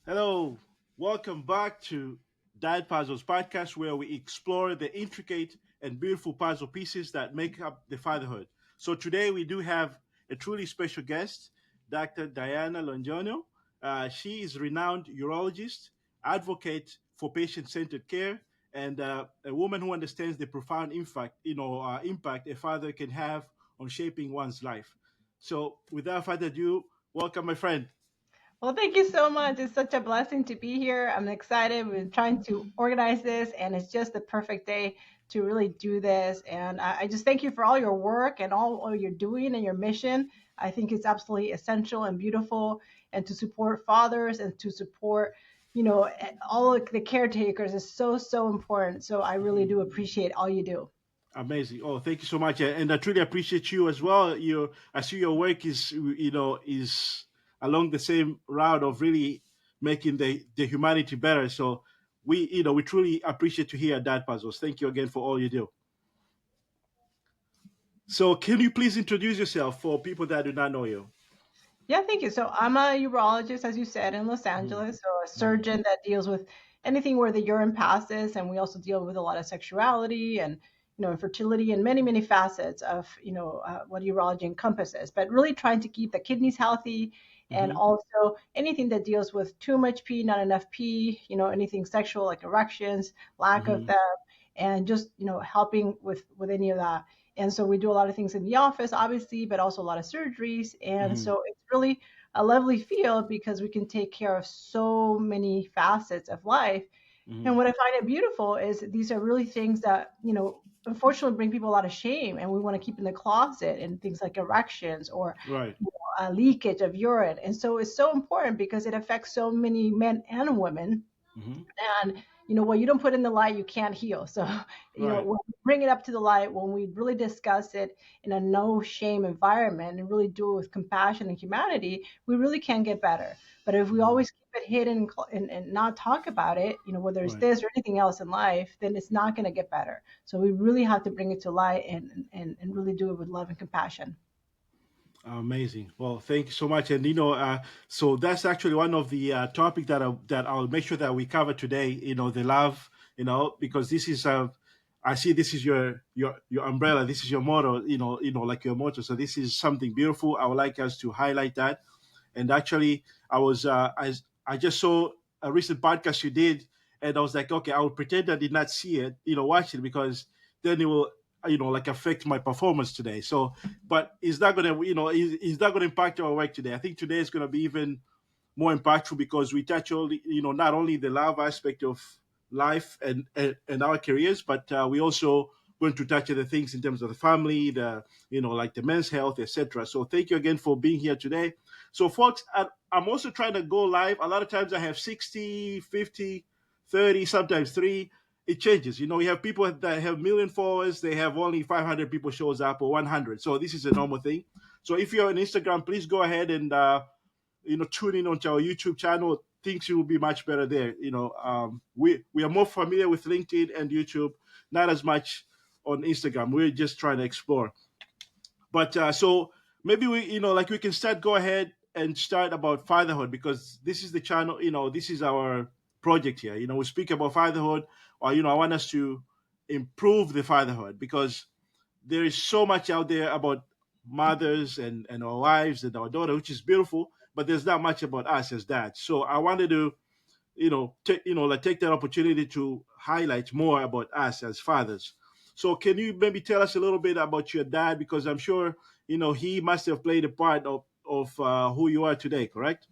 Hello, welcome back to Dad Puzzles podcast, where we explore the intricate and beautiful puzzle pieces that make up the fatherhood. So today we do have a truly special guest, Dr. Diana Londono. She is renowned urologist, advocate for patient-centered care, and a woman who understands the profound impact a father can have on shaping one's life. So, without further ado, welcome, my friend. Well, thank you so much. It's such a blessing to be here. I'm excited. We're trying to organize this, and it's just the perfect day to really do this. And I just thank you for all your work and all you're doing and your mission. I think it's absolutely essential and beautiful, and to support fathers and to support, all of the caretakers is so important. So I really do appreciate all you do. Amazing. Oh, thank you so much, and I truly appreciate you as well. I see your work is along the same route of really making the humanity better. So we truly appreciate to hear that puzzles. Thank you again for all you do. So, can you please introduce yourself for people that do not know you? Yeah, thank you. So I'm a urologist, as you said, in Los Hmm. Angeles. So a Hmm. surgeon that deals with anything where the urine passes, and we also deal with a lot of sexuality and infertility and many facets of what urology encompasses. But really trying to keep the kidneys healthy, and Hmm. also anything that deals with too much pee, not enough pee, anything sexual like erections, lack of Hmm. them, and just helping with any of that. And so we do a lot of things in the office, obviously, but also a lot of surgeries. And Hmm. so it's really a lovely field because we can take care of so many facets of life. And Hmm. what I find it beautiful is these are really things that, unfortunately bring people a lot of shame, and we want to keep in the closet, and things like erections or Right. leakage of urine. And so it's so important because it affects so many men and women. Hmm. And what you don't put in the light, you can't heal. So Right. when we bring it up to the light, when we really discuss it in a no shame environment and really do it with compassion and humanity, we really can get better. But if we Hmm. always keep it hidden and not talk about it, whether it's Right. this or anything else in life, then it's not going to get better. So we really have to bring it to light and really do it with love and compassion. Amazing. Well, thank you so much. And so that's actually one of the topic that I'll make sure that we cover today. The love. Because this is I see this is your umbrella. This is your motto. Like your motto. So this is something beautiful. I would like us to highlight that. And actually, I just saw a recent podcast you did, and I was like, okay, I will pretend I did not see it. Watch it because then it will like affect my performance today. So but it's not gonna it's not gonna impact our work today. I think today is gonna be even more impactful because we touch only not only the love aspect of life and our careers, but we also going to touch other things in terms of the family, the like the men's health, etc. So thank you again for being here today. So folks, I'm also trying to go live. A lot of times I have 60, 50, 30, sometimes three. It changes. We have people that have million followers. They have only 500 people shows up or 100. So this is a normal thing. So if you're on Instagram, please go ahead and tune in onto our YouTube channel. Things will be much better there. We are more familiar with LinkedIn and YouTube, not as much on Instagram. We're just trying to explore. But so maybe like we can start. Go ahead and start about fatherhood because this is the channel. This is our project here. We speak about fatherhood, or I want us to improve the fatherhood because there is so much out there about mothers and our wives and our daughter, which is beautiful, but there's not much about us as dads. So I wanted to, like take that opportunity to highlight more about us as fathers. So can you maybe tell us a little bit about your dad? Because I'm sure, he must have played a part of who you are today, correct?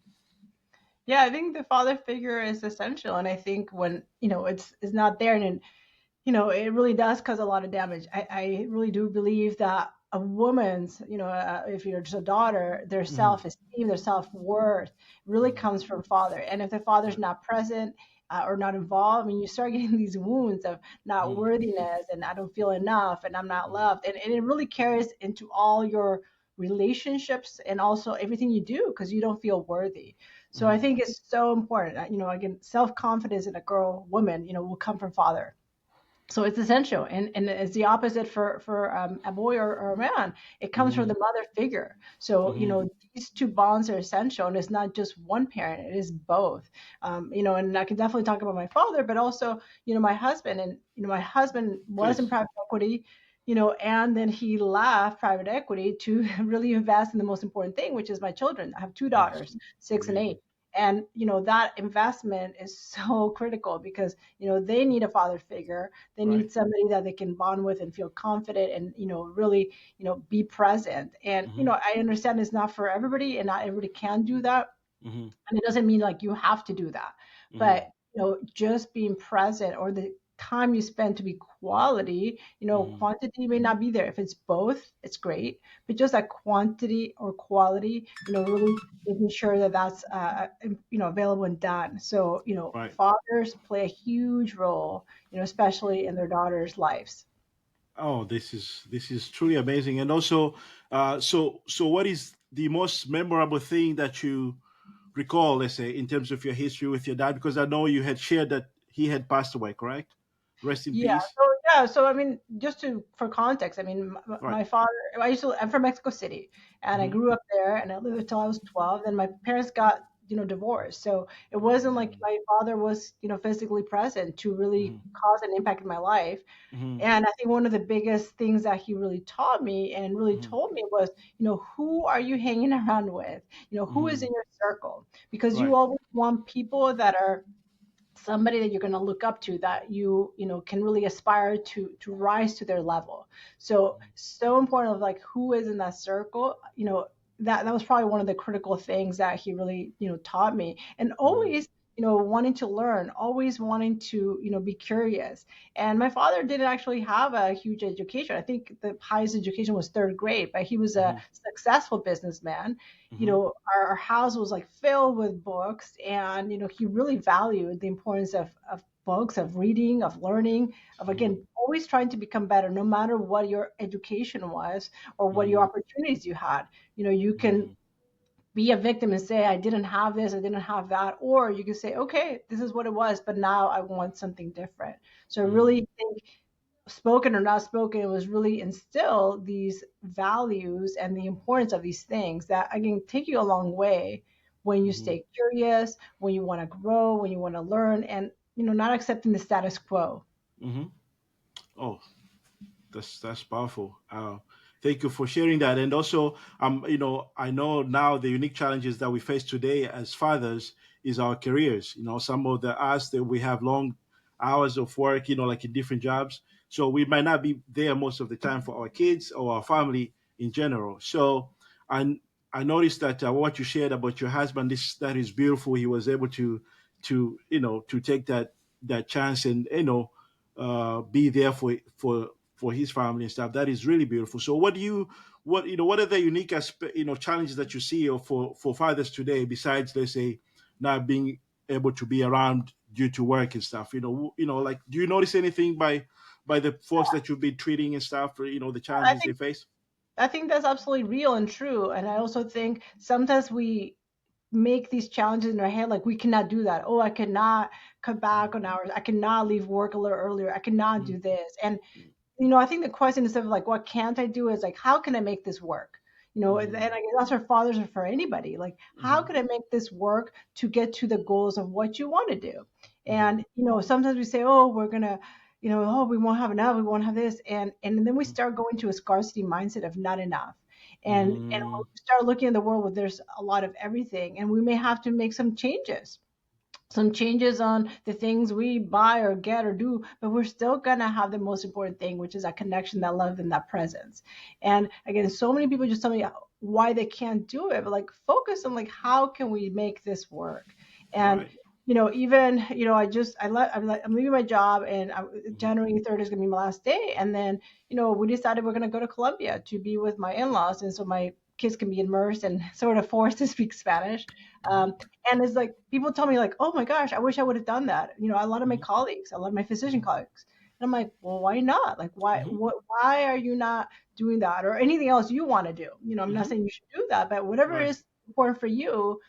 Yeah, I think the father figure is essential. And I think when, it's not there, and it really does cause a lot of damage. I really do believe that a woman's, if you're just a daughter, their Hmm. self-esteem, their self-worth really comes from father. And if the father's Right. not present or not involved, I mean, you start getting these wounds of not Hmm. worthiness, and I don't feel enough, and I'm not loved. And it really carries into all your relationships and also everything you do because you don't feel worthy. So I Hmm. think it's so important. Again, self-confidence in a girl, woman, will come from father. So it's essential, and it's the opposite for a boy or a man. It comes from Mm-hmm. the mother figure. So Mm-hmm. these two bonds are essential, and it's not just one parent; it is both. And I can definitely talk about my father, but also my husband. And my husband was in Please. private equity, and then he left private equity to really invest in the most important thing, which is my children. I have two Yes. daughters, 6 and 8. Amazing. And that investment is so critical because they need a father figure. They Right. need somebody that they can bond with and feel confident and really be present. And Mm-hmm. I understand it's not for everybody, and not everybody can do that, Mm-hmm. and it doesn't mean like you have to do that. Mm-hmm. But just being present, or the time you spend to be quality, Mm-hmm. quantity may not be there. If it's both, it's great, but just that quantity or quality, really making sure that that's available and done. So Right. fathers play a huge role, especially in their daughters' lives. Oh, this is truly amazing. And also, so what is the most memorable thing that you recall, let's say, in terms of your history with your dad? Because I know you had shared that he had passed away, correct? Rest in Yeah. peace. So I mean, just to for context, I mean, Right. my father. I'm from Mexico City, and I Mm-hmm. grew up there, and I lived until I was 12. Then my parents got divorced, so it wasn't like my father was physically present to really Mm-hmm. cause an impact in my life. Mm-hmm. And I think one of the biggest things that he really taught me and really Mm-hmm. told me was, who are you hanging around with? Who is Mm-hmm. in your circle? Because you Right. always want people that are somebody that you're going to look up to, that can really aspire to rise to their level. So important of like who is in that circle. That was probably one of the critical things that he really taught me. And Mm-hmm. always wanting to learn, always wanting to be curious. And my father didn't actually have a huge education. I think the highest education was third grade, but he was a Mm-hmm. successful businessman. Mm-hmm. Our house was like filled with books, and he really valued the importance of books, of reading, of learning, of Mm-hmm. again always trying to become better, no matter what your education was or what your Mm-hmm. opportunities you had. You can Mm-hmm. be a victim and say, I didn't have this, I didn't have that, or you can say, okay, this is what it was, but now I want something different. So I Mm-hmm. really think, spoken or not spoken, it was really instill these values and the importance of these things that again take you a long way when you Mm-hmm. stay curious, when you want to grow, when you want to learn, and not accepting the status quo. Mm-hmm. Oh, that's powerful. Thank you for sharing that. And also, I know now the unique challenges that we face today as fathers is our careers. Some of the us that we have long hours of work, like in different jobs. So we might not be there most of the time for our kids or our family in general. So I I noticed that what you shared about your husband, this that is beautiful. He was able to take that chance and be there for his family and stuff. That is really beautiful. So what are the unique challenges that you see for fathers today, besides, let's say, not being able to be around due to work and stuff? Like, do you notice anything by the folks that you've been treating and stuff, for the I challenges they think face? I think that's absolutely real and true. And I also think sometimes we make these challenges in our head like we cannot do that. Oh, I cannot cut back on hours. I cannot leave work a little earlier. I cannot Mm-hmm. do this. And I think the question instead of like, what can't I do, is like, how can I make this work? And I guess that's for fathers or for anybody. Like, how Mm-hmm. can I make this work to get to the goals of what you want to do? Mm-hmm. And, sometimes we say, oh, we're going to, oh, we won't have enough. We won't have this. And then we start going to a scarcity mindset of not enough. And Mm-hmm. we start looking at the world where there's a lot of everything, and we may have to make some changes on the things we buy or get or do, but we're still gonna have the most important thing, which is that connection, that love, and that presence. And again, so many people just tell me why they can't do it, but like focus on like how can we make this work? And Right. even I'm leaving my job, and Mm-hmm. January 3rd is gonna be my last day, and then we decided we're gonna go to Colombia to be with my in-laws, and so my kids can be immersed and sort of forced to speak Spanish. Mm-hmm. And it's like people tell me like, oh my gosh, I wish I would have done that. A lot of my colleagues, a lot of my physician Mm-hmm. colleagues. And I'm like, well, why not? Like, Mm-hmm. why are you not doing that, or anything else you want to do? I'm not Mm-hmm. saying you should do that, but whatever Right. is important for you,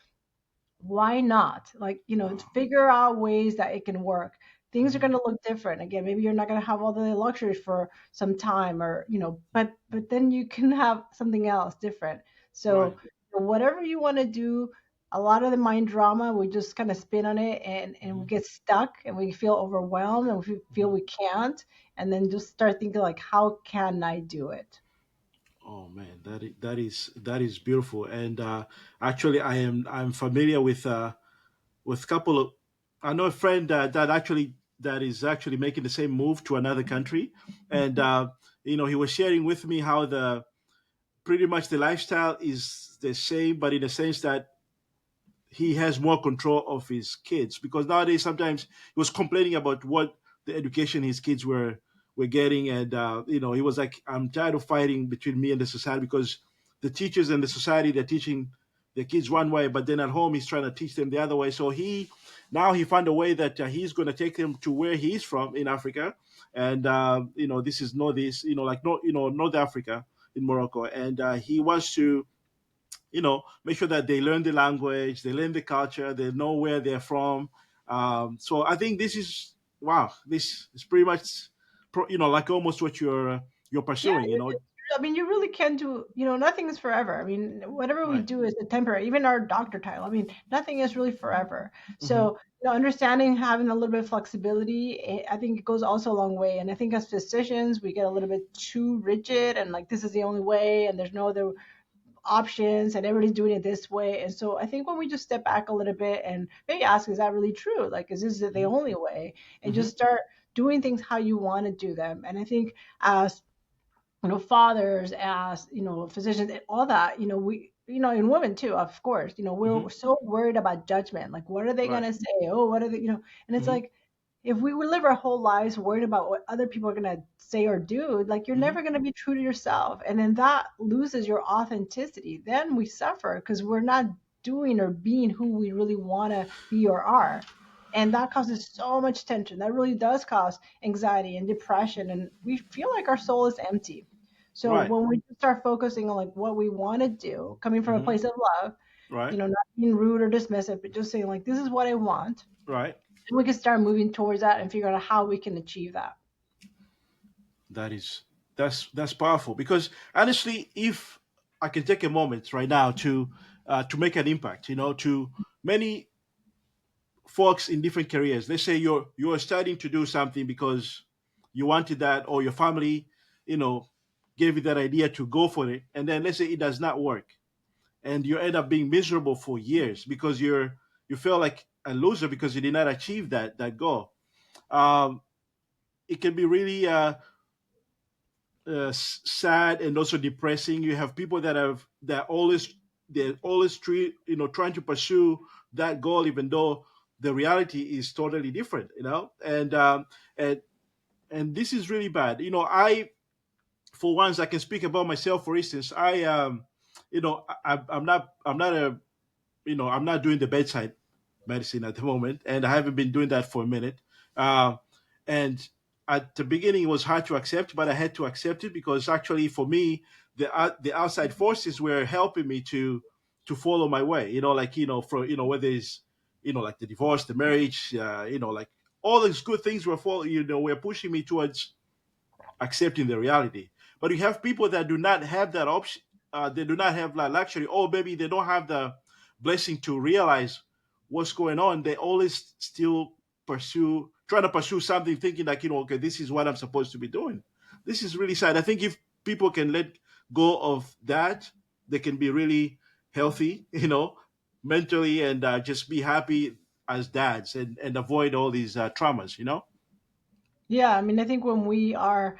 why not? Like, Wow. figure out ways that it can work. things are Hmm. going to look different. Again, maybe you're not going to have all the luxuries for some time, or but then you can have something else different. Right. So whatever you want to do, a lot of the mind drama, we just kind of spin on it, and we Hmm. get stuck, and we feel overwhelmed, and we feel Hmm. we can't, and then just start thinking like, how can I do it? Oh man, that is beautiful. And actually, I'm familiar with a couple of. I know a friend that is actually making the same move to another country, and he was sharing with me how the pretty much the lifestyle is the same, but in the sense that he has more control of his kids, because nowadays sometimes he was complaining about what the education his kids were getting. And he was like, I'm tired of fighting between me and the society, because the teachers and the society, they're teaching the kids one way, but then at home he's trying to teach them the other way. So he found a way that he's going to take them to where he's from in Africa. And this is northeast, like North Africa, in Morocco. And he wants to make sure that they learn the language, they learn the culture, they know where they're from. So I think this is wow. This is pretty much, like almost what you're Yeah, pursuing. I mean, you really can do, nothing is forever. I mean, whatever we Right. do is a temporary, even our doctor title. I mean, nothing is really forever. Hmm. So, understanding, having a little bit of flexibility, I think it goes also a long way. And I think as physicians, we get a little bit too rigid and like, this is the only way and there's no other options and everybody's doing it this way. And so I think when we just step back a little bit and maybe ask, is that really true? Like, is this the Hmm. only way? And Hmm. just start doing things how you want to do them. And I think as fathers, as physicians, and all that, we, and women too, of course, we're Hmm. so worried about judgment. Like, what are they Right. gonna say? Oh, what are they, and it's Hmm. like, if we would live our whole lives worried about what other people are gonna say or do, like, you're Hmm. never gonna be true to yourself, and then that loses your authenticity. Then we suffer because we're not doing or being who we really want to be or are, and that causes so much tension. That really does cause anxiety and depression, and we feel like our soul is empty. So Right. when we start focusing on like what we want to do, coming from a Hmm. place of love, Right. not being rude or dismissive, but just saying like, this is what I want, Right. and we can start moving towards that and figure out how we can achieve that. That is that's powerful, because honestly, if I can take a moment right now to make an impact, to many folks in different careers. Let's say you're starting to do something because you wanted that, or your family, you know, gave you that idea to go for it, and then let's say it does not work, and you end up being miserable for years because you feel like a loser because you did not achieve that goal. Um, it can be really sad and also depressing. You have people that always trying to pursue that goal, even though the reality is totally different. And and this is really bad. I, for once, I can speak about myself. For instance, I'm not doing the bedside medicine at the moment, and I haven't been doing that for a minute. Uh, and at the beginning, it was hard to accept, but I had to accept it, because actually, for me, the outside forces were helping me to follow my way. For whether it's like the divorce, the marriage, like all these good things were pushing me towards accepting the reality. But you have people that do not have that option. They do not have that luxury, or maybe they don't have the blessing to realize what's going on. They always still trying to pursue something, thinking like, okay, this is what I'm supposed to be doing. This is really sad. I think if people can let go of that, they can be really healthy, mentally, and just be happy as dads, and avoid all these traumas. Yeah, I mean, I think when we are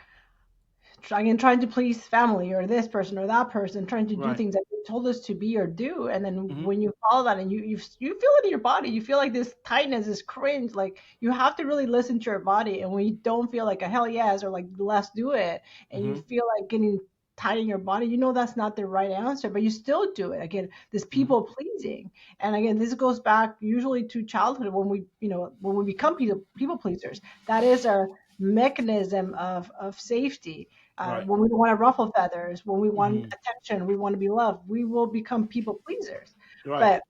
trying to please family or this person or that person, trying to do Right. things that they told us to be or do, and then Hmm. when you follow that and you feel it in your body, you feel like this tightness, this cringe. Like, you have to really listen to your body, and when you don't feel like a hell yes or like let's do it, and you Hmm. feel like getting tight in your body, that's not the right answer, but you still do it. Again, this Hmm. people pleasing, and again, this goes back usually to childhood, when we become people pleasers. That is our mechanism of safety. Right. When we want to ruffle feathers, when we want Hmm. attention, we want to be loved, we will become people pleasers. Right. But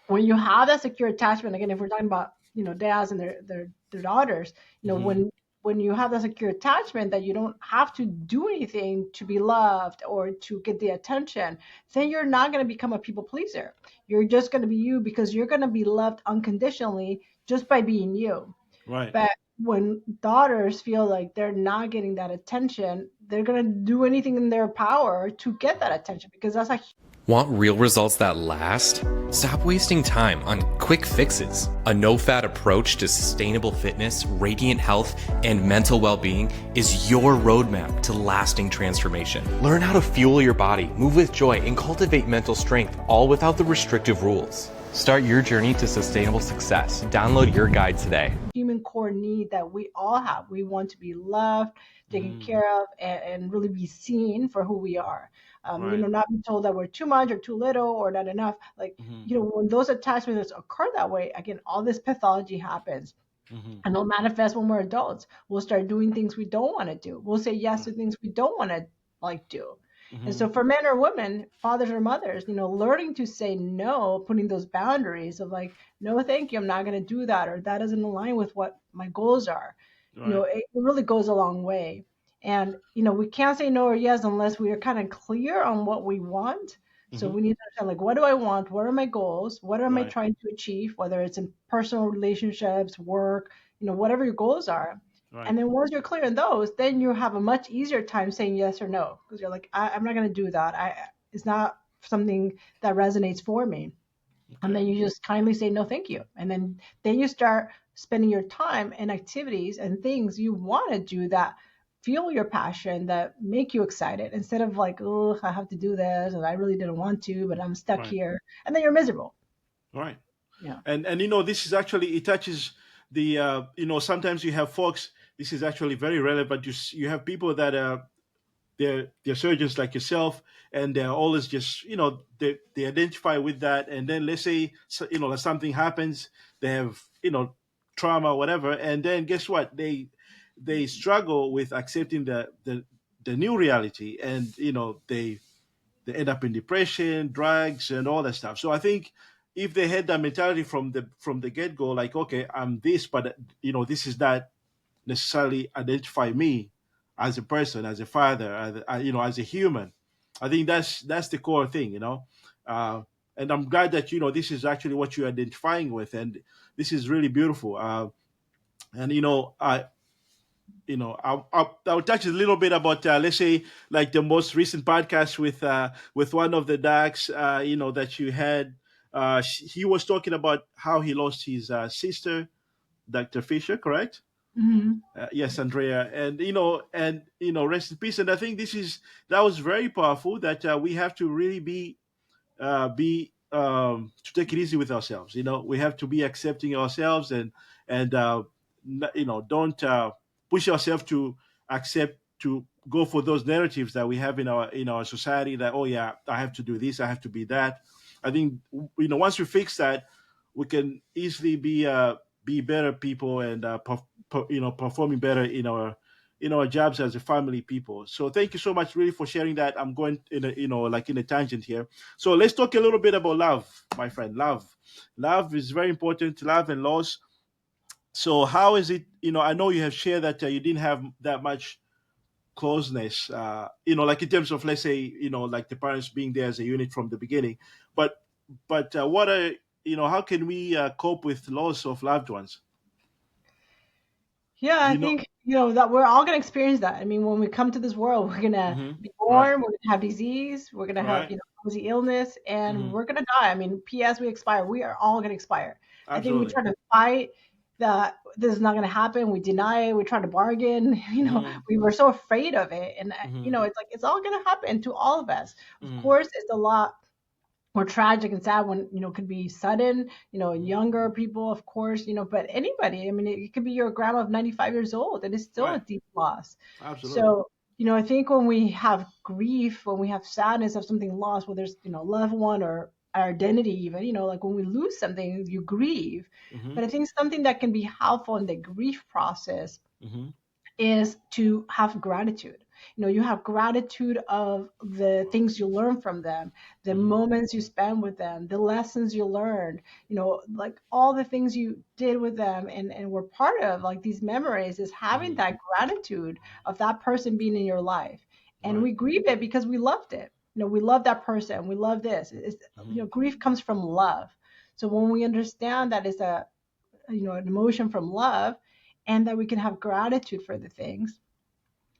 when you have that secure attachment, again, if we're talking about dads and their daughters, Mm-hmm. when you have that secure attachment that you don't have to do anything to be loved or to get the attention, then you're not going to become a people pleaser. You're just going to be you, because you're going to be loved unconditionally just by being you. Right. But when daughters feel like they're not getting that attention, they're going to do anything in their power to get that attention, because that's a Want real results that last? Stop wasting time on quick fixes. A no-fat approach to sustainable fitness, radiant health, and mental well-being is your roadmap to lasting transformation. Learn how to fuel your body, move with joy, and cultivate mental strength, all without the restrictive rules. Start your journey to sustainable success. Download your guide today. human core need that we all have. We want to be loved, taken Mm. care of, and really be seen for who we are. Right. Not be told that we're too much or too little or not enough. Like, Mm-hmm. when those attachments occur that way, again, all this pathology happens. Mm-hmm. And they'll manifest when we're adults. We'll start doing things we don't want to do. We'll say yes to things we don't want to do. And Mm-hmm. so for men or women, fathers or mothers, learning to say no, putting those boundaries of like, no, thank you, I'm not going to do that, or that doesn't align with what my goals are. Right. It really goes a long way. And, we can't say no or yes unless we are kind of clear on what we want. So Mm-hmm. we need to understand, like, what do I want? What are my goals? What am I Right. trying to achieve? Whether it's in personal relationships, work, whatever your goals are. Right. And then once you're clear on those, then you have a much easier time saying yes or no, because you're like, I'm not going to do that. It's not something that resonates for me. And Okay. then you just kindly say no, thank you. And then you start spending your time in activities and things you want to do that fuel your passion, that make you excited, instead of like, oh, I have to do this and I really didn't want to, but I'm stuck Right. here. And then you're miserable. Right. Yeah. And this is actually, it touches the sometimes you have folks. This is actually very relevant. You have people that they're surgeons like yourself, and they're always just they identify with that, and then let's say something happens, they have trauma, whatever, and then guess what, they struggle with accepting the new reality, and they end up in depression, drugs, and all that stuff. So I think if they had that mentality from the get go, like, okay, I'm this, but this is not necessarily identify me as a person, as a father, as a human. I think that's the core thing, uh, and I'm glad that this is actually what you're identifying with, and this is really beautiful. And I'll touch a little bit about let's say like the most recent podcast with one of the docs that you had. He was talking about how he lost his sister, Dr. Fisher, correct? Hmm. Yes, Andrea, and rest in peace. And I think that was very powerful. That we have to really to take it easy with ourselves. We have to be accepting ourselves, and don't push ourselves to accept to go for those narratives that we have in our society, that, oh yeah, I have to do this, I have to be that. I think once we fix that, we can easily be better people, and performing better in our jobs as a family people. So thank you so much really for sharing that. I'm going in a like in a tangent here. So let's talk a little bit about love, my friend. Love is very important. Love and loss. So how is it? I know you have shared that you didn't have that much closeness. Like in terms of, let's say, like the parents being there as a unit from the beginning. But what are how can we cope with loss of loved ones? Yeah, Do I you know? think, that we're all going to experience that. I mean, when we come to this world, we're going to Hmm. be Right. born, we're going to have disease, we're going to have, Right. obviously illness, and Hmm. we're going to die. I mean, P.S. we expire. We are all going to expire. I think we Absolutely. try to fight that this is not going to happen. We deny it. We try to bargain. Hmm. We were so afraid of it. And, Hmm. it's like, it's all going to happen to all of us. Of Hmm. course, it's a lot more tragic and sad when could be sudden, in Hmm. younger people, of course, but anybody. I mean, it could be your grandma of 95 years old, and it's still a Right. deep loss. Absolutely. So, I think when we have grief, when we have sadness of something lost, whether it's loved one or our identity, even, like when we lose something, you grieve. Hmm. But I think something that can be helpful in the grief process Hmm. is to have gratitude. You have gratitude of the things you learn from them, the Hmm. moments you spend with them, the lessons you learned, like all the things you did with them and were part of, like these memories, is having Hmm. that gratitude of that person being in your life. And Right. we grieve it because we loved it. We love that person. We love this. Hmm. Grief comes from love. So when we understand that it's an emotion from love, and that we can have gratitude for the things,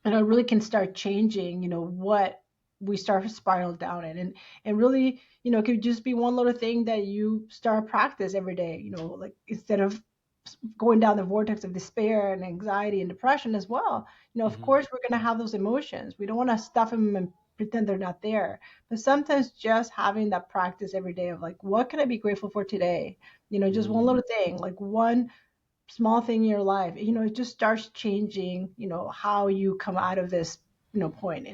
and it really can start changing, what we start spiral down in. And really, it could just be one little thing that you start practice every day, like instead of going down the vortex of despair and anxiety and depression as well. Of Hmm. course, we're going to have those emotions. We don't want to stuff them and pretend they're not there. But sometimes just having that practice every day of like, what can I be grateful for today? Just one Hmm. little thing, like one small thing in your life, it just starts changing, how you come out of this, point.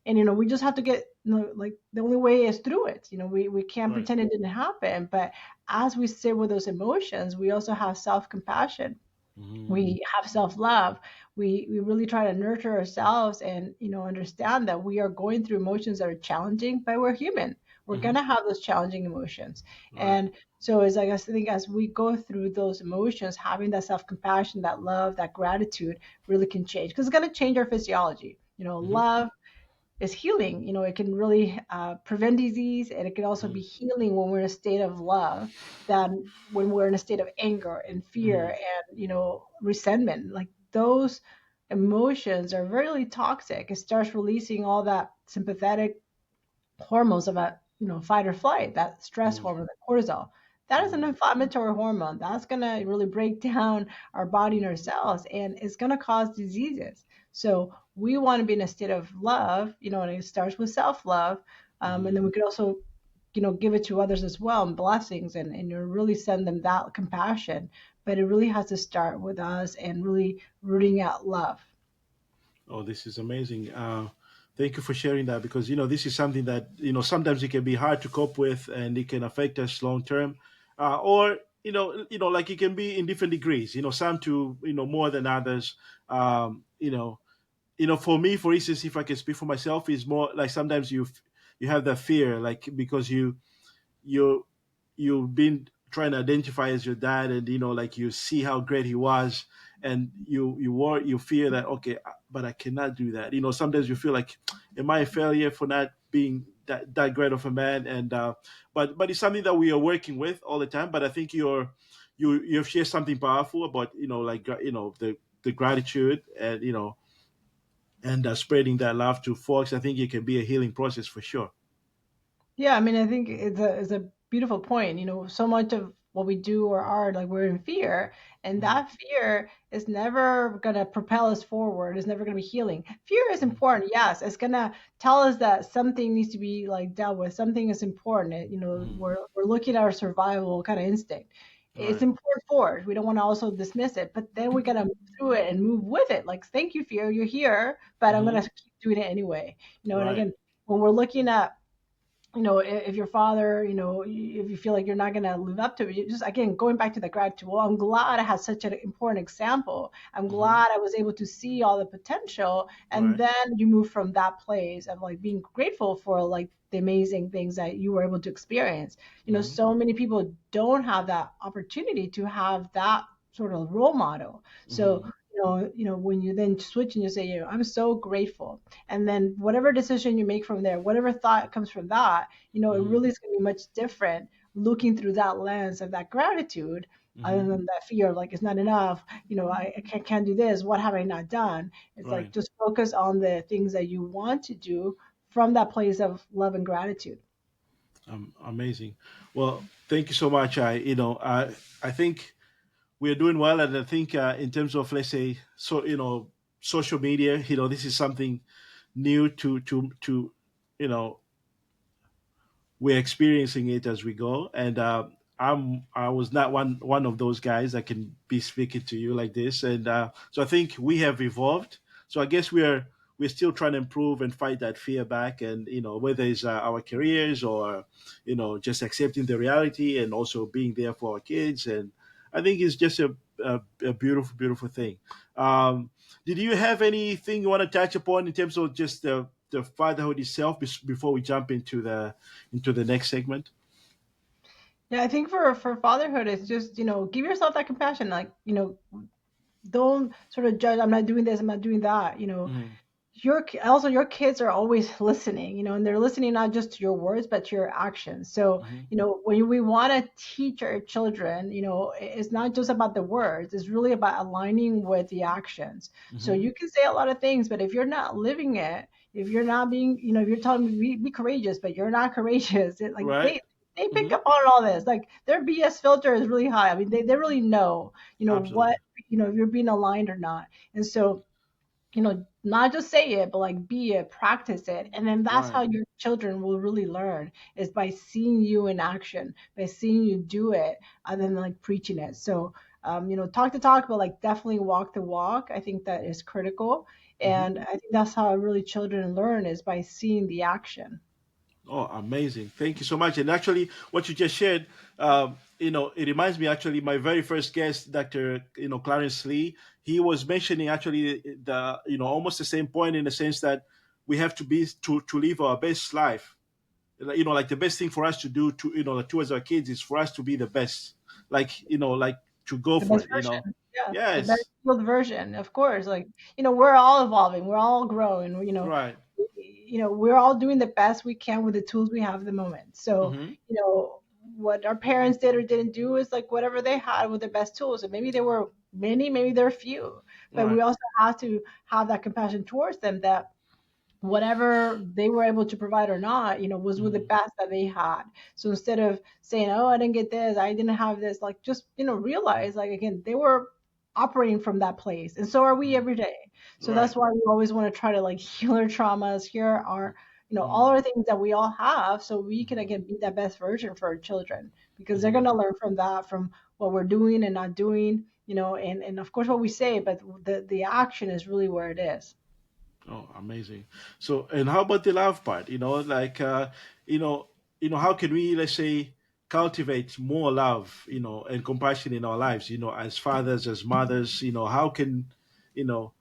And we just have to get, like the only way is through it. We can't Right. pretend it didn't happen. But as we sit with those emotions, we also have self-compassion, Hmm. we have self-love, we really try to nurture ourselves, and understand that we are going through emotions that are challenging, but we're human. We're Hmm. going to have those challenging emotions. Right. And so as I guess, I think as we go through those emotions, having that self-compassion, that love, that gratitude really can change, because it's going to change our physiology. Hmm. Love is healing. It can really prevent disease, and it can also Hmm. be healing when we're in a state of love than when we're in a state of anger and fear Hmm. and resentment. Like those emotions are really toxic. It starts releasing all that sympathetic hormones of a fight or flight, that stress Hmm. hormone, the cortisol. That is an Hmm. inflammatory hormone that's going to really break down our body and our cells, and it's going to cause diseases. So we want to be in a state of love, and it starts with self-love. And Hmm. then we could also give it to others as well, and blessings, and you really send them that compassion. But it really has to start with us, and really rooting out love. Oh, this is amazing. Thank you for sharing that, because this is something that sometimes it can be hard to cope with, and it can affect us long term, or like it can be in different degrees. Some to more than others. For me, for instance, if I can speak for myself, is more like sometimes you have that fear, like because you you've been trying to identify as your dad, and like you see how great he was, and you fear that, okay, but I cannot do that. Sometimes you feel like, am I a failure for not being that great of a man? And but it's something that we are working with all the time. But I think you've shared something powerful about like the gratitude, and spreading that love to folks. I think it can be a healing process for sure. Yeah, I mean, I think it's a beautiful point. So much of what we do or are, like, we're in fear, and Mm-hmm. that fear is never gonna propel us forward. It's never gonna be healing. Fear is important, yes. It's gonna tell us that something needs to be like dealt with. Something is important. Mm-hmm. We're looking at our survival kind of instinct. It's Right. important for us. We don't want to also dismiss it, but then we gotta move through it and move with it. Like, thank you, fear, you're here, but I'm Mm-hmm. gonna keep doing it anyway. And Right. again, when we're looking at if your father, if you feel like you're not going to live up to it, just again, going back to the gratitude. Well, I'm glad I had such an important example. I'm Mm-hmm. glad I was able to see all the potential. And Right. then you move from that place of like being grateful for like the amazing things that you were able to experience. Mm-hmm. So many people don't have that opportunity to have that sort of role model. So, Mm-hmm. when you then switch and you say, I'm so grateful, and then whatever decision you make from there, whatever thought comes from that, it Mm-hmm. really is going to be much different looking through that lens of that gratitude, other Mm-hmm. than that fear, like it's not enough, I can't do this, what have I not done. It's like, Right. just focus on the things that you want to do from that place of love and gratitude. Amazing. Well, thank you so much. I think we're doing well, and I think in terms of, let's say, so social media, this is something new to you know we're experiencing it as we go, and I was not one of those guys that can be speaking to you like this, and so I think we have evolved. So I guess we're still trying to improve and fight that fear back, and whether it's our careers, or just accepting the reality, and also being there for our kids. And I think it's just a beautiful, beautiful thing. Um, did you have anything you want to touch upon in terms of just the fatherhood itself before we jump into the next segment? Yeah, I think for fatherhood, it's just, give yourself that compassion. Like, don't sort of judge. I'm not doing this. I'm not doing that. Hmm. Also your kids are always listening, and they're listening not just to your words but to your actions. So Hmm. when we want to teach our children, it's not just about the words, it's really about aligning with the actions. So Hmm. you can say a lot of things, but if you're not living it, if you're not being, if you're telling me be courageous but you're not courageous, like Right. they pick Hmm. up on all this. Like their BS filter is really high. I mean, they really know, what, Absolutely. if you're being aligned or not. And so, not just say it, but like be it, practice it. And then that's Right. how your children will really learn, is by seeing you in action, by seeing you do it, and then like preaching it. So, talk the talk, but like definitely walk the walk. I think that is critical. Hmm. And I think that's how really children learn, is by seeing the action. Oh, amazing! Thank you so much. And actually, what you just shared, it reminds me actually my very first guest, Dr. Clarence Lee. He was mentioning actually the almost the same point, in the sense that we have to be to live our best life. Like the best thing for us to do to towards our kids is for us to be the best. Like to go The for best it. version. Yeah, the best Yes. field version, of course. Like, we're all evolving, we're all growing, Right. we're all doing the best we can with the tools we have at the moment. So, Hmm. what our parents did or didn't do is like whatever they had with their best tools. And maybe there were many, maybe there are few, but we Right. also have to have that compassion towards them, that whatever they were able to provide or not, was with the Hmm. best that they had. So instead of saying, "Oh, I didn't get this, I didn't have this," like just realize, like, again, they were operating from that place, and so are we every day. So Right. that's why we always want to try to like heal our traumas, heal our, all Hmm. our things that we all have, so we can Hmm. again be that best version for our children, because they're Hmm. gonna learn from that, from what we're doing and not doing, and of course what we say, but the action is really where it is. Oh, amazing. So, and how about the love part? You know, how can we, let's say, cultivate more love, and compassion in our lives, as fathers, as mothers, how can, you know,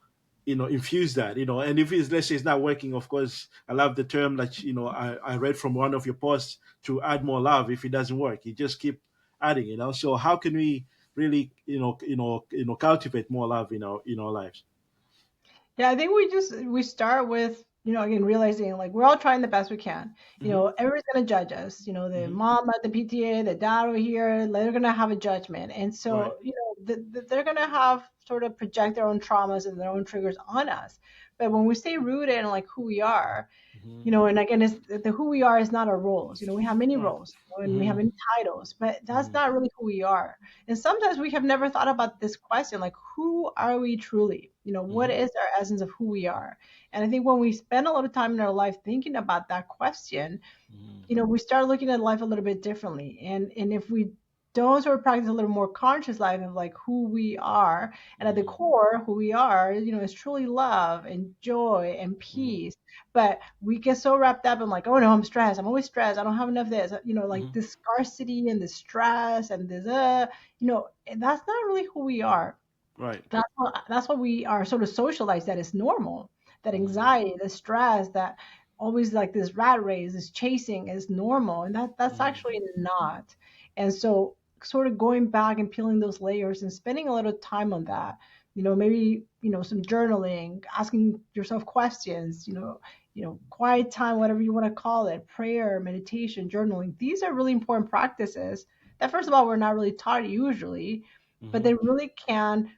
infuse that, and if it's, let's say, it's not working, of course, I love the term that, I read from one of your posts, to add more love. If it doesn't work, you just keep adding, so how can we really, cultivate more love in our lives? Yeah, I think we start with, again, realizing like we're all trying the best we can. Hmm. Everyone's gonna judge us. The Hmm. mom at the PTA, the dad over here, they're gonna have a judgment. And Right. so, they're gonna have sort of project their own traumas and their own triggers on us. But when we stay rooted in like who we are, Hmm. and again, it's the who we are is not our roles. We have many Right. roles, and we Hmm. have many titles, but that's Hmm. not really who we are. And sometimes we have never thought about this question, like, who are we truly? What Hmm. is our essence of who we are? And I think when we spend a lot of time in our life thinking about that question, Hmm. we start looking at life a little bit differently. And if we don't sort of practice a little more conscious life of like who we are, and at the Hmm. core, who we are, is truly love and joy and Hmm. peace. But we get so wrapped up in like, oh no, I'm stressed. I'm always stressed. I don't have enough of this. Like Hmm. this scarcity and this stress and this, that's not really who we are. Right. That's what we are sort of socialized that is normal. That Hmm. anxiety, the stress, that always like this rat race, this chasing is normal, and that's Hmm. actually not. And so, sort of going back and peeling those layers and spending a little time on that. Maybe some journaling, asking yourself questions. Quiet time, whatever you want to call it, prayer, meditation, journaling. These are really important practices that, first of all, we're not really taught usually, but Hmm. they really can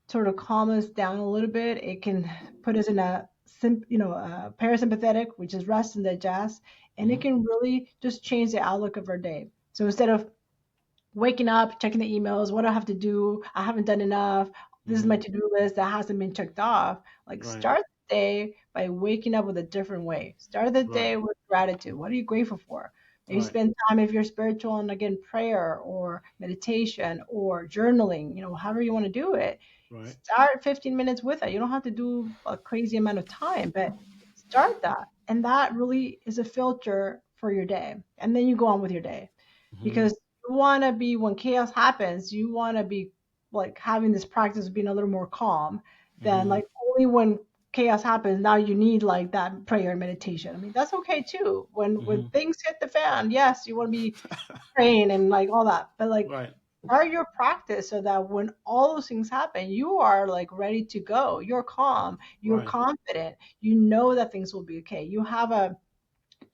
sort of calm us down a little bit. It can put us in a parasympathetic, which is rest and digest, and it Hmm. can really just change the outlook of our day. So instead of waking up, checking the emails, what do I have to do? I haven't done enough. This is my Hmm. to-do list that hasn't been checked off. Like, Right. start the day by waking up with a different way. Start the Right. day with gratitude. What are you grateful for? Maybe Right. spend time if you're spiritual and again prayer or meditation or journaling, however you want to do it. Right. Start 15 minutes with it. You don't have to do a crazy amount of time, but start that. And that really is a filter for your day. And then you go on with your day, Hmm. because you want to be, when chaos happens, you want to be like having this practice of being a little more calm, then Mm-hmm. like only when chaos happens, now you need like that prayer and meditation. I mean, that's okay too. When Mm-hmm. things hit the fan, yes, you want to be praying and like all that, but like Right. start your practice so that when all those things happen, you are like ready to go. You're calm, you're Right. confident, you know that things will be okay. You have a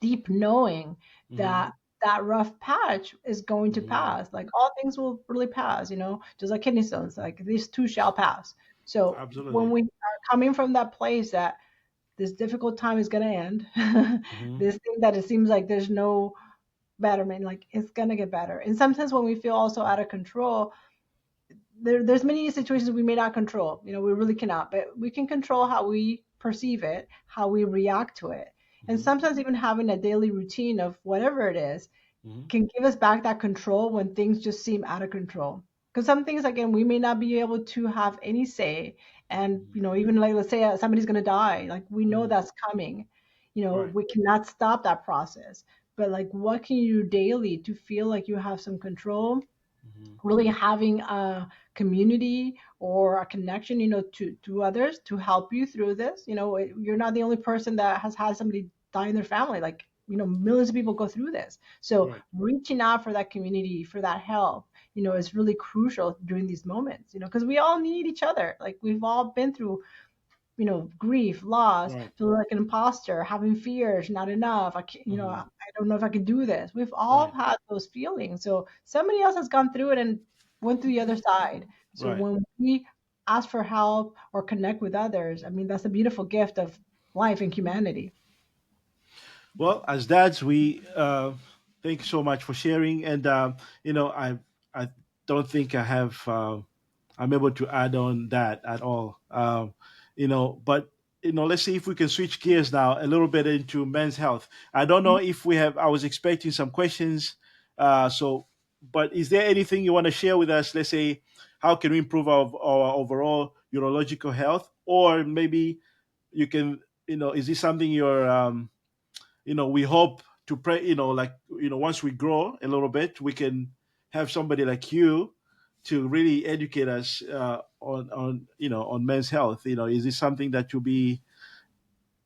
deep knowing Mm-hmm. that that rough patch is going to Mm-hmm. pass. Like all things will really pass, just like kidney stones, like these too shall pass. So when Absolutely. we are coming from that place that this difficult time is going to end, Mm-hmm. this thing that it seems like there's no betterment, like it's going to get better. And sometimes when we feel also out of control, there's many situations we may not control. We really cannot, but we can control how we perceive it, how we react to it. And Mm-hmm. sometimes even having a daily routine of whatever it is Mm-hmm. can give us back that control when things just seem out of control. Because some things, again, we may not be able to have any say. And, even like, let's say somebody's going to die, like we know Mm-hmm. that's coming. Right. We cannot stop that process. But like, what can you do daily to feel like you have some control? Mm-hmm. Really having a community or a connection, to others to help you through this. You're not the only person that has had somebody die in their family. Like, millions of people go through this. So Right. reaching out for that community, for that help, is really crucial during these moments, because we all need each other. Like we've all been through grief, loss, Right. feeling like an imposter, having fears, not enough. I can't, Mm-hmm. I don't know if I can do this. We've all Right. had those feelings. So somebody else has gone through it and went through the other side. So Right. when we ask for help or connect with others, I mean, that's a beautiful gift of life and humanity. Well, as dads, we thank you so much for sharing, and I don't think I have I'm able to add on that at all. But let's see if we can switch gears now a little bit into men's health. I don't know if we have. I was expecting some questions, but is there anything you want to share with us? Let's say, how can we improve our overall urological health, or maybe you can, is this something we hope to pray, like, once we grow a little bit, we can have somebody like you to really educate us on men's health. Is this something that you'll be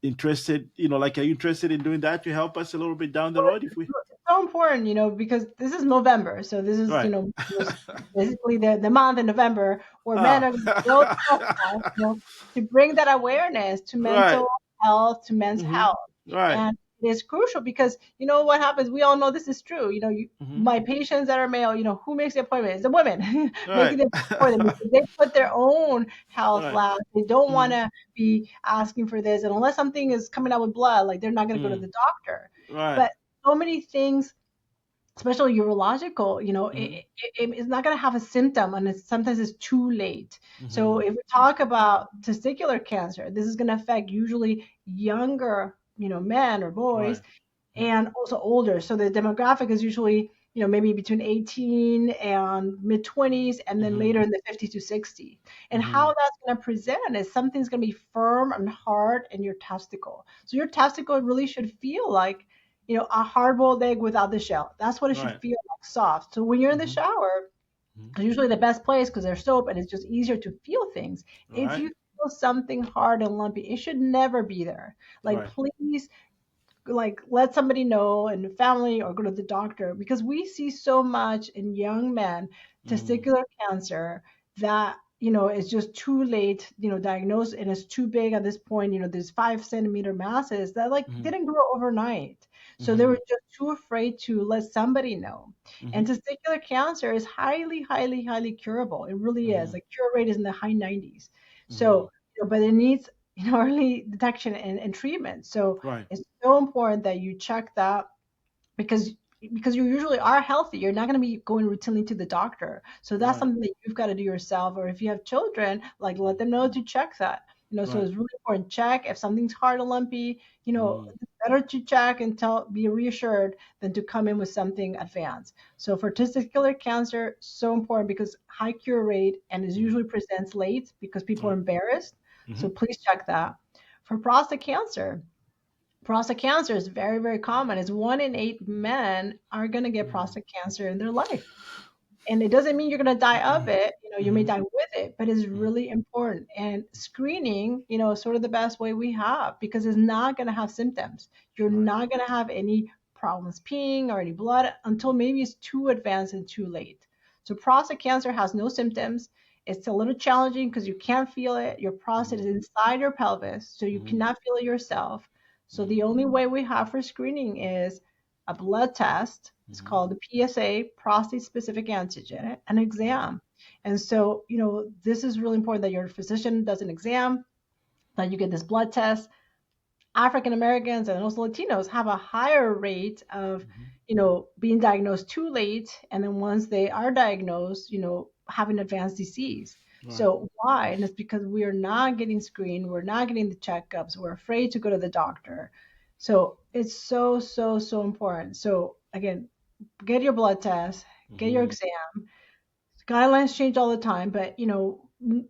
interested, like, are you interested in doing that to help us a little bit down the road if we So important, because this is November. So this is, right. was basically the month in November where men Ah. are going to build podcasts, to bring that awareness to Right. mental health, to men's Hmm. health. Right. And it is crucial because you know what happens. We all know this is true. Hmm. My patients that are male, who makes the appointment? It's the women making Right. the appointment. They put their own health Right. last. They don't Hmm. want to be asking for this. And unless something is coming out with blood, like they're not going to go to Mm. the doctor. Right. But so many things, especially urological, Hmm. it's not going to have a symptom, and sometimes it's too late. So Hmm. if we talk about testicular cancer, this is going to affect usually younger, men or boys, Right. and also older. So the demographic is usually, maybe between 18 and mid 20s, and then Hmm. later in the 50s to 60. And how Hmm. that's going to present is something's going to be firm and hard in your testicle. So your testicle really should feel like, a hard-boiled egg without the shell. That's what it should Right. feel like, soft. So when you're in the Hmm. shower, Hmm. it's usually the best place because there's soap and it's just easier to feel things. If Right. you feel something hard and lumpy, it should never be there. Like, Right. please, like, let somebody know in the family or go to the doctor, because we see so much in young men Hmm. testicular cancer that is just too late, diagnosed, and it's too big at this point. There's 5 centimeter masses that like Hmm. didn't grow overnight, so they Hmm. were just too afraid to let somebody know. Hmm. And testicular cancer is highly, highly, highly curable. It really is. Hmm. The cure rate is in the high 90s. Hmm. So but it needs early detection and treatment. So Right. it's so important that you check that, because you usually are healthy. You're not going to be going routinely to the doctor. So that's Right. something that you've got to do yourself. Or if you have children, like, let them know to check that. So Right. it's really important. Check if something's hard or lumpy. Hmm. It's better to check and be reassured than to come in with something advanced. So for testicular cancer, so important because high cure rate, and it Hmm. usually presents late because people are Right. embarrassed. Hmm. So please check that. For prostate cancer is very, very common. It's 1 in 8 men are going to get prostate cancer in their life. And it doesn't mean you're going to die of it. you may Mm-hmm. die with it, but it's really important. And screening, is sort of the best way we have, because it's not going to have symptoms. You're Right. not going to have any problems peeing or any blood until maybe it's too advanced and too late. So prostate cancer has no symptoms. It's a little challenging because you can't feel it. Your prostate is Mm-hmm. inside your pelvis, so you Mm-hmm. cannot feel it yourself. So Mm-hmm. the only way we have for screening is a blood test. It's Mm-hmm. called the PSA, prostate specific antigen, an exam. And so, this is really important that your physician does an exam, that you get this blood test. African Americans and also Latinos have a higher rate of, Mm-hmm. being diagnosed too late. And then once they are diagnosed, having advanced disease. Right. So why? And it's because we are not getting screened. We're not getting the checkups. We're afraid to go to the doctor. So it's so, so, so important. So again, get your blood test, get your Mm-hmm. exam. Guidelines change all the time, but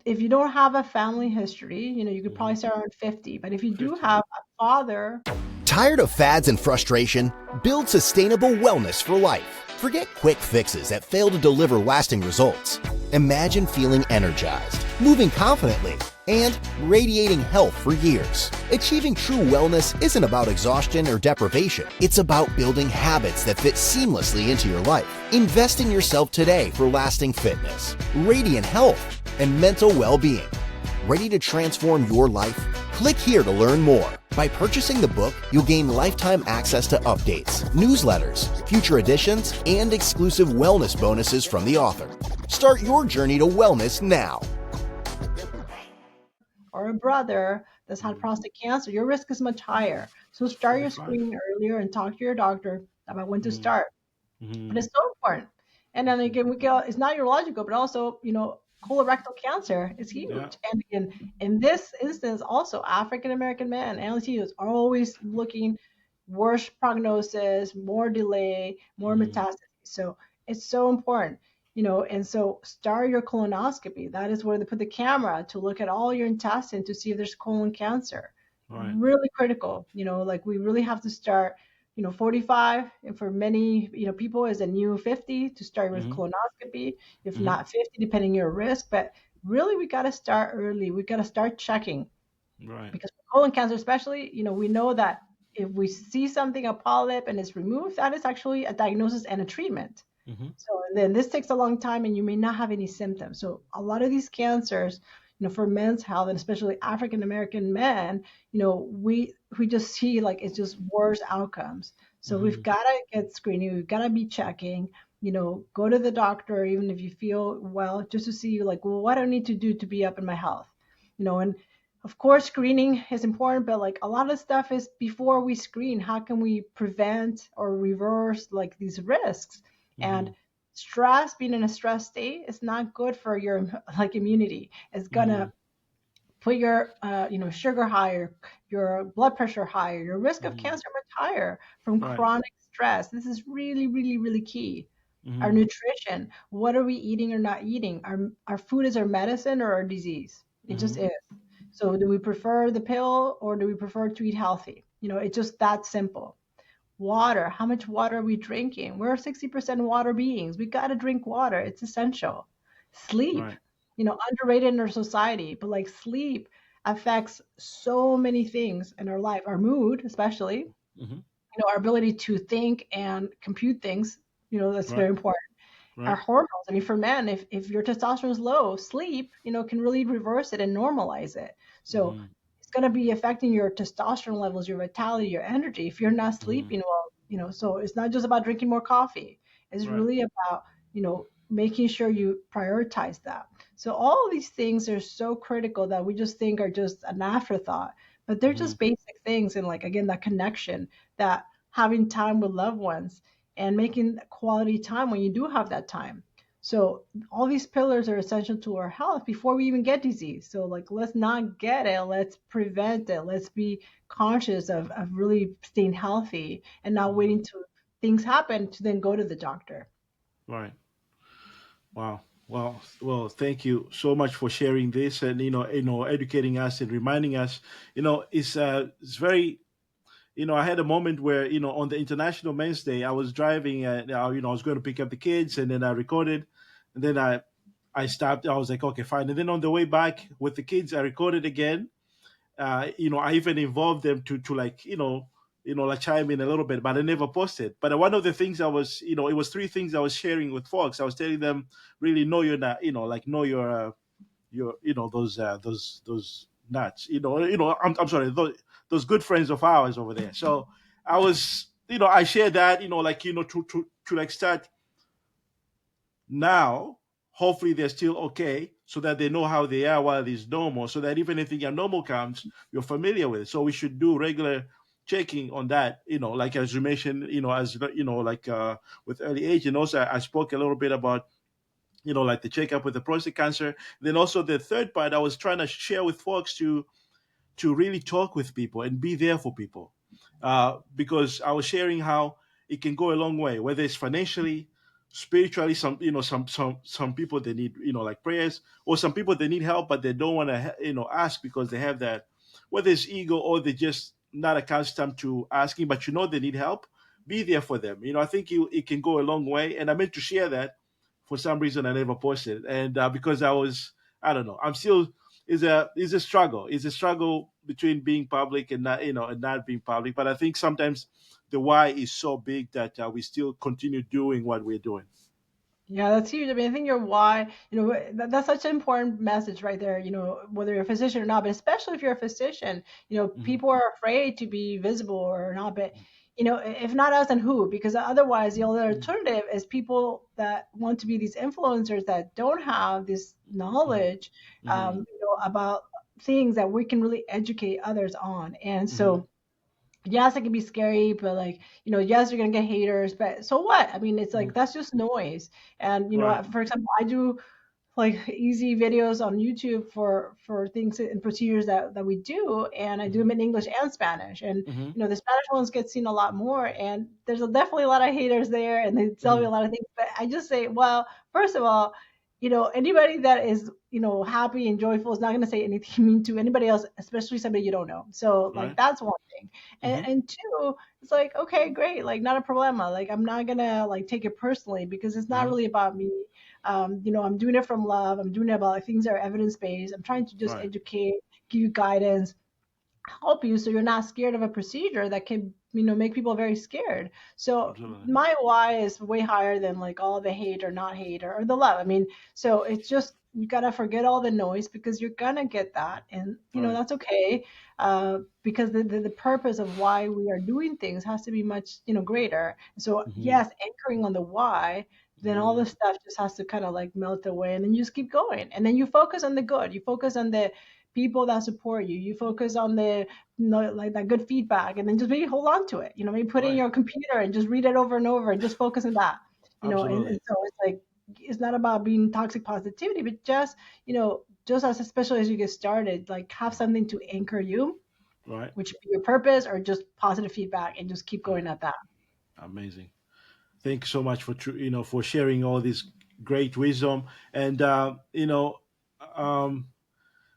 if you don't have a family history, you could Mm-hmm. probably start around 50. But if you do 50. have a father. Tired of fads and frustration? Build sustainable wellness for life. Forget quick fixes that fail to deliver lasting results. Imagine feeling energized, moving confidently, and radiating health for years. Achieving true wellness isn't about exhaustion or deprivation. It's about building habits that fit seamlessly into your life. Invest in yourself today for lasting fitness, radiant health, and mental well-being. Ready to transform your life? Click here to learn more. By purchasing the book, you'll gain lifetime access to updates, newsletters, future editions, and exclusive wellness bonuses from the author. Start your journey to wellness now. Or a brother that's had prostate cancer, your risk is much higher. So start your 45. screening earlier and talk to your doctor about when to Mm-hmm. start. But Mm-hmm. it's so important. And then again, it's not urological, but also, colorectal cancer is Yeah. huge. And in this instance, also African American men and Latinos are always looking worse prognosis, more delay, more Mm-hmm. metastases. So it's so important. And so start your colonoscopy. That is where they put the camera to look at all your intestine to see if there's colon cancer. Right. Really critical. Like we really have to start 45, and for many, people is a new 50 to start with Mm-hmm. colonoscopy, if Mm-hmm. not 50, depending on your risk. But really, we got to start early. We got to start checking, Right. because for colon cancer, especially, we know that if we see something, a polyp, and it's removed, that is actually a diagnosis and a treatment. Mm-hmm. So and then this takes a long time, and you may not have any symptoms. So a lot of these cancers, for men's health, and especially African American men, we just see like it's just worse outcomes. So Mm-hmm. we've got to get screening. We've got to be checking. Go to the doctor even if you feel well, just to see like, well, what do I need to do to be up in my health? And of course, screening is important, but like a lot of stuff is before we screen. How can we prevent or reverse like these risks? Mm-hmm. And stress, being in a stress state, is not good for your like immunity. It's Mm-hmm. gonna put your sugar higher, your blood pressure higher, your risk of Mm-hmm. cancer much higher from Right. chronic stress. This is really, really, really key. Our Mm-hmm. nutrition, what are we eating or not eating? Our food is our medicine or our disease? It just Mm-hmm. is. So do we prefer the pill or do we prefer to eat healthy? It's just that simple. Water, how much water are we drinking? We're 60% water beings. We got to drink water. It's essential. Sleep, Right. underrated in our society, but like sleep affects so many things in our life, our mood, especially, Mm-hmm. our ability to think and compute things, that's Right. very important. Our Right. hormones. I mean, for men, if your testosterone is low, sleep, can really reverse it and normalize it. So Mm-hmm. it's going to be affecting your testosterone levels, your vitality, your energy. If you're not Mm-hmm. sleeping well, so it's not just about drinking more coffee. It's Right. really about, making sure you prioritize that. So all of these things are so critical that we just think are just an afterthought, but they're Mm-hmm. just basic things. And like, again, that connection, that having time with loved ones and making quality time when you do have that time. So all these pillars are essential to our health before we even get disease. So like, let's not get it. Let's prevent it. Let's be conscious of really staying healthy and not Mm-hmm. waiting to things happen to then go to the doctor. Right. Wow. Well, thank you so much for sharing this and educating us and reminding us. It's very. I had a moment where on the International Men's Day, I was driving. I was going to pick up the kids, and then I recorded, and then I stopped. I was like, okay, fine. And then on the way back with the kids, I recorded again. I even involved them to like, like chime in a little bit, but I never posted. But one of the things I was, it was three things I was sharing with folks. I was telling them, really know your, like know your, those nuts, I'm sorry, those good friends of ours over there. So I was, I shared that, like, to like start now, hopefully they're still okay, so that they know how they are while it's normal, so that even if the abnormal comes, you're familiar with it. So we should do regular checking on that, like as you mentioned, as like with early age. And also I spoke a little bit about, like the checkup with the prostate cancer. Then also the third part I was trying to share with folks to really talk with people and be there for people, because I was sharing how it can go a long way, whether it's financially, spiritually. Some people, they need, like prayers, or some people they need help, but they don't want to ask because they have that, whether it's ego or they just not accustomed to asking, but they need help. Be there for them. I think it can go a long way, and I meant to share that. For some reason I never posted, and because I don't know, I'm still, is a struggle. It's a struggle between being public and not, and not being public. But I think sometimes the why is so big that we still continue doing what we're doing. Yeah, that's huge. I mean, I think your why, that's such an important message right there, whether you're a physician or not, but especially if you're a physician, Hmm. people are afraid to be visible or not, but, if not us, then who? Because otherwise, the other alternative is people that want to be these influencers that don't have this Hmm. knowledge, Hmm. about things that we can really educate others on. And Hmm. so, yes, it can be scary, but like, yes, you're gonna get haters, but so what? I mean, it's like Hmm. that's just noise. And Right. for example, I do like easy videos on YouTube for things and procedures that we do, and I do Hmm. them in English and Spanish. And Hmm. the Spanish ones get seen a lot more, and there's definitely a lot of haters there, and they tell me a Hmm. lot of things. But I just say, well, first of all, anybody that is happy and joyful is not going to say anything mean to anybody else, especially somebody you don't know. So like Right. that's one thing. and, Hmm. and two, it's like, okay, great, like not a problema, like I'm not gonna like take it personally because it's not Uh-huh. really about me. I'm doing it from love. I'm doing it about like things that are evidence based. I'm trying to just Right. educate, give you guidance, help you so you're not scared of a procedure that can make people very scared. So Absolutely. my why is way higher than like all the hate or not hate or the love. I mean, so it's just you gotta forget all the noise because you're gonna get that, and Right. that's okay, because the purpose of why we are doing things has to be much greater. So Hmm. yes, anchoring on the why, then all Hmm. the stuff just has to kind of like melt away, and then you just keep going, and then you focus on the good, you focus on the people that support you. You focus on the like that good feedback, and then just maybe hold on to it. Maybe put it in Right. your computer and just read it over and over, and just focus on that. And Absolutely. so it's like it's not about being toxic positivity, but just as especially as you get started, like have something to anchor you, Right. which be your purpose or just positive feedback, and just keep Right. going at that. Amazing. Thank you so much for for sharing all this great wisdom. And um,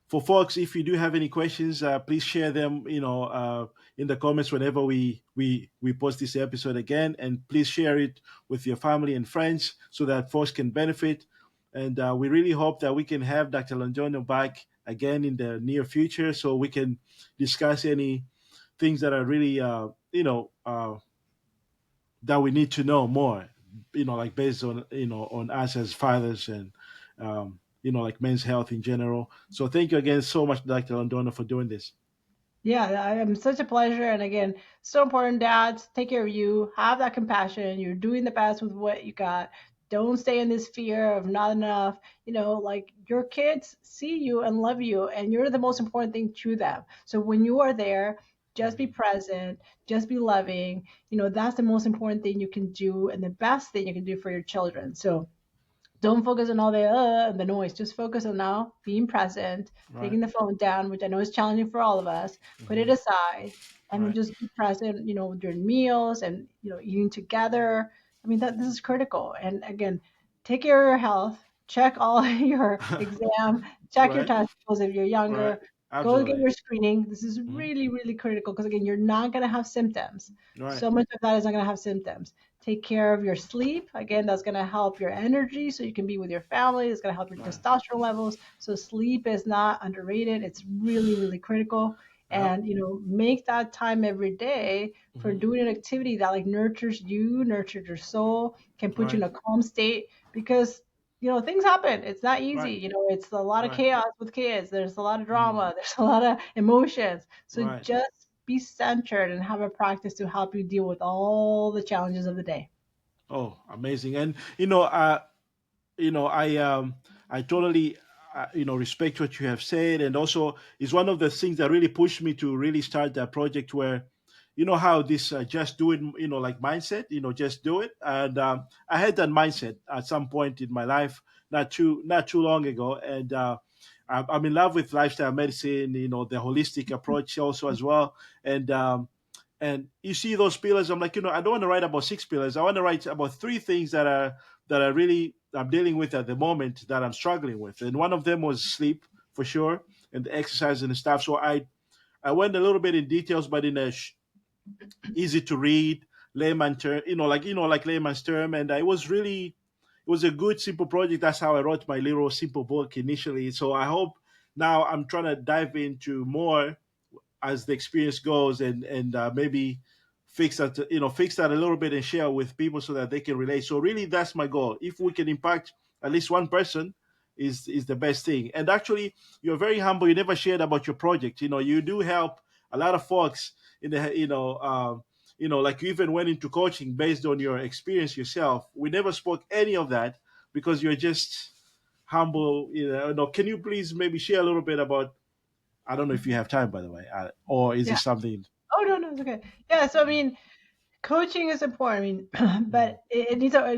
for folks, if you do have any questions, please share them, in the comments whenever we post this episode again, and please share it with your family and friends so that folks can benefit. And we really hope that we can have Dr. Londono back again in the near future, so we can discuss any things that are really, that we need to know more, like based on, on us as fathers, and like men's health in general. So thank you again so much, Dr. Londono, for doing this. Yeah, I am such a pleasure. And again, so important, dads. Take care of you. Have that compassion. You're doing the best with what you got. Don't stay in this fear of not enough. Like your kids see you and love you, and you're the most important thing to them. So when you are there, just be Mhm. present, just be loving. That's the most important thing you can do, and the best thing you can do for your children. So don't focus on all the noise. Just focus on now being present, Right. taking the phone down, which I know is challenging for all of us. Put it Hmm. aside, and then Right. just be present. During meals and eating together. I mean that this is critical. And again, take care of your health. Check all your exam. Check your Right. testicles if you're Right. younger. Go get Absolutely. your screening. This is Hmm. really, really critical because again, you're not gonna have symptoms. Right. So much of that is not gonna have symptoms. take care of your sleep. Again, that's going to help your energy so you can be with your family. It's going to help your Right. testosterone levels. So sleep is not underrated. It's really, really critical. Yep. And, make that time every day for Hmm. doing an activity that like nurtures you, nurtures your soul, can put you in Right. a calm state because things happen. It's not easy. Right. It's a lot of Right. chaos with kids. There's a lot of Hmm. drama. There's a lot of emotions. So Right. just be centered and have a practice to help you deal with all the challenges of the day. Oh, amazing. And I totally respect what you have said, and also it's one of the things that really pushed me to really start that project where how this just do it, like mindset, just do it. And I had that mindset at some point in my life, not too long ago. And I'm in love with lifestyle medicine, the holistic approach also as well. And you see those pillars, I'm like, I don't want to write about 6 pillars. I want to write about 3 things that are really I'm dealing with at the moment, that I'm struggling with. And one of them was sleep, for sure, and the exercise and stuff. So I went a little bit in details, but in a easy to read layman term, like layman's term. And it was a good simple project. That's how I wrote my little simple book initially. So I hope now I'm trying to dive into more as the experience goes, and maybe fix that a little bit and share with people so that they can relate. So really, that's my goal. If we can impact at least one person, is the best thing. And actually, you're very humble. You never shared about your project. You do help a lot of folks in the like you even went into coaching based on your experience yourself. We never spoke any of that because you're just humble. Can you please maybe share a little bit about, I don't know if you have time, by the way, or is Yeah. this something? Oh, no, no, it's okay. Yeah. So, I mean, coaching is important. I mean, Mm-hmm. but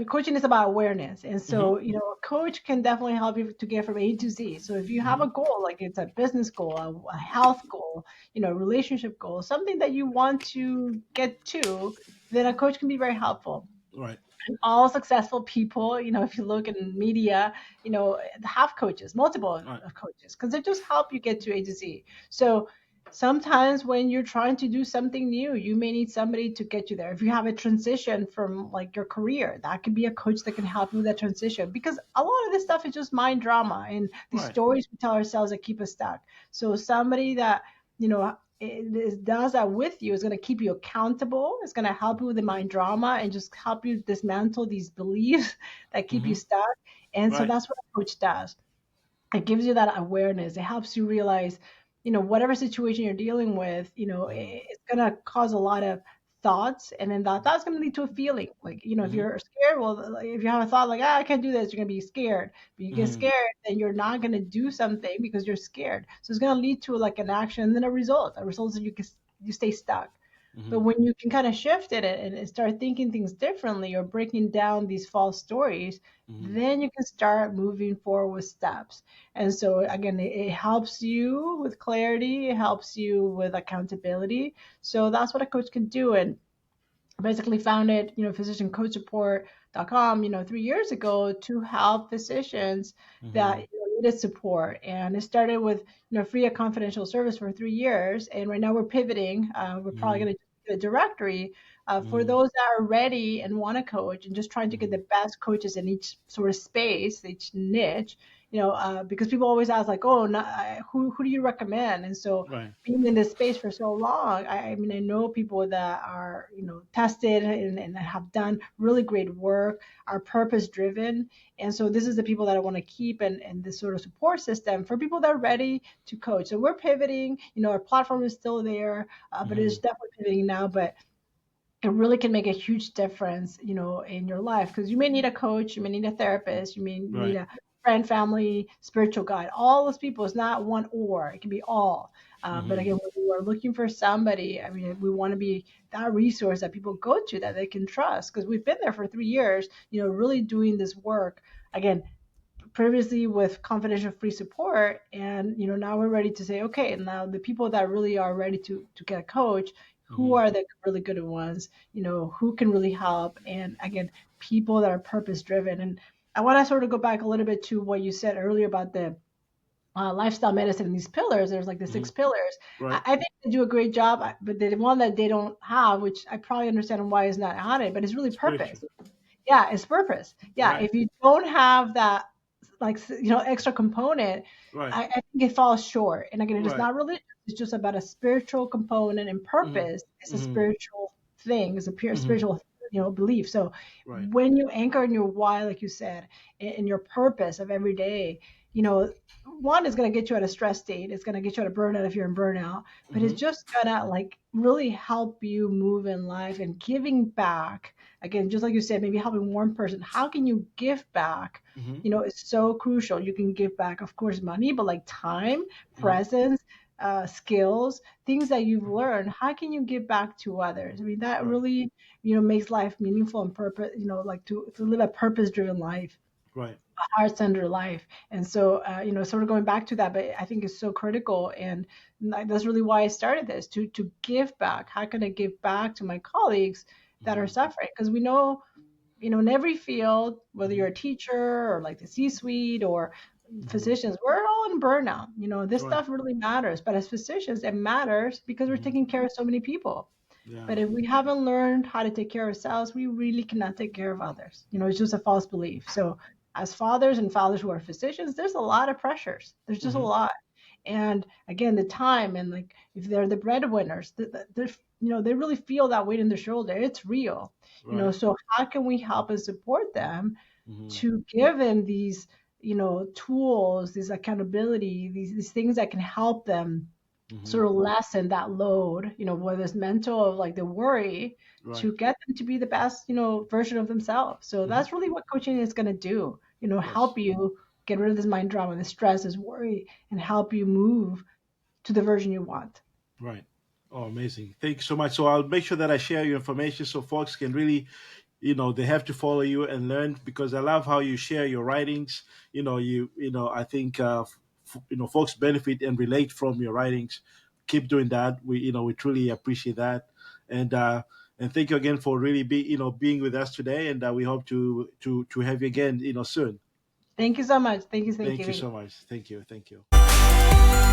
coaching is about awareness. And Mm-hmm. so, a coach can definitely help you to get from A to Z. So if you have Mm-hmm. a goal, like it's a business goal, a health goal, relationship goal, something that you want to get to, then a coach can be very helpful. Right. All successful people, if you look in media, have coaches, multiple Right. of coaches, because they just help you get to A to Z. So sometimes when you're trying to do something new, you may need somebody to get you there. If you have a transition from like your career, that could be a coach that can help you with that transition, because a lot of this stuff is just mind drama and these Right. stories we tell ourselves that keep us stuck. So somebody that does that with you is going to keep you accountable. It's going to help you with the mind drama and just help you dismantle these beliefs that keep you Mm-hmm. stuck. And so Right. that's what a coach does. It gives you that awareness. It helps you realize, whatever situation you're dealing with, Mm-hmm. it's going to cause a lot of thoughts. And then that's going to lead to a feeling. Like, if Mm-hmm. you're scared, well, like, if you have a thought like, I can't do this, you're going to be scared. But you get Mm-hmm. scared, then you're not going to do something because you're scared. So it's going to lead to like an action and then a result. A result is you stay stuck. Mm-hmm. But when you can kind of shift it and start thinking things differently or breaking down these false stories, Mm-hmm. then you can start moving forward with steps. And so, again, it helps you with clarity, it helps you with accountability. So that's what a coach can do. And basically founded, physiciancoachsupport.com, 3 years ago to help physicians that Mm-hmm. needed support. And it started with, free a confidential service for 3 years. And right now we're pivoting. We're probably Mm-hmm. going to do a directory for Mm-hmm. those that are ready and want to coach and just trying to get Mm-hmm. the best coaches in each sort of space, each niche, because people always ask like, oh, not, who do you recommend? And so Right. being in this space for so long, I mean, I know people that are, tested and have done really great work, are purpose driven. And so this is the people that I want to keep and this sort of support system for people that are ready to coach. So we're pivoting, our platform is still there, but Mm-hmm. it's definitely pivoting now. But it really can make a huge difference, in your life, because you may need a coach, you may need a therapist, you may need Right. a friend, family, spiritual guide. All those people is not one or, it can be all. But Mm-hmm. again, when we are looking for somebody, I mean, we want to be that resource that people go to that they can trust, because we've been there for 3 years, really doing this work. Again, previously with confidential free support, and now we're ready to say, okay, now the people that really are ready to get a coach, who Mm-hmm. are the really good ones, who can really help, and again, people that are purpose driven. And I want to sort of go back a little bit to what you said earlier about the lifestyle medicine and these pillars. There's like the Hmm. 6 pillars. Right. I think they do a great job, but the one that they don't have, which I probably understand why is not on it, but it's really Spiritual. purpose. Yeah, it's purpose. Yeah, Right. if you don't have that, like, extra component, Right. I think it falls short. And again, it is Right. not religious. It's just about a spiritual component, and Hmm. purpose is a Hmm. spiritual thing. It's a pure Hmm. spiritual, belief. So Right. when you anchor in your why, like you said, in your purpose of every day, you know, one is going to get you at a stress state. It's going to get you at a burnout if you're in burnout, but it's Hmm. just gonna like really help you move in life and giving back. Again, just like you said, maybe helping one person. How can you give back? Hmm. It's so crucial. You can give back, of course, money, but like time, Hmm. presence, skills, things that you've learned. How can you give back to others? I mean, that Right. really, makes life meaningful and purpose. Like to live a purpose-driven life, Right. heart-centered life. And so, sort of going back to that, but I think it's so critical, and that's really why I started this, to give back. How can I give back to my colleagues that are Hmm. suffering? Because we know, in every field, whether Hmm. you're a teacher or like the C-suite or Hmm. physicians, we're all in burnout. This Right. stuff really matters. But as physicians, it matters because we're Hmm. taking care of so many people. Yeah. But if we haven't learned how to take care of ourselves, we really cannot take care of others. It's just a false belief. So, as fathers and fathers who are physicians, there's a lot of pressures. There's just a Hmm. lot. And again, the time, and like if they're the breadwinners, they really feel that weight in their shoulder. It's real. Right. So how can we help and support them Hmm. to give them these, tools, these accountability, these things that can help them Hmm. sort of lessen that load, whether it's mental of like the worry, Right. to get them to be the best, version of themselves. So Hmm. that's really what coaching is going to do, Yes. help you get rid of this mind drama, the stress, this worry, and help you move to the version you want. Right. Oh, amazing. Thank you so much. So I'll make sure that I share your information so folks can really, they have to follow you and learn, because I love how you share your writings. I think, folks benefit and relate from your writings. Keep doing that. We truly appreciate that. And thank you again for really being with us today. And we hope to have you again, soon. Thank you so much. Thank you. Thank Thank you. you Thank you. so much. Thank you. Thank you.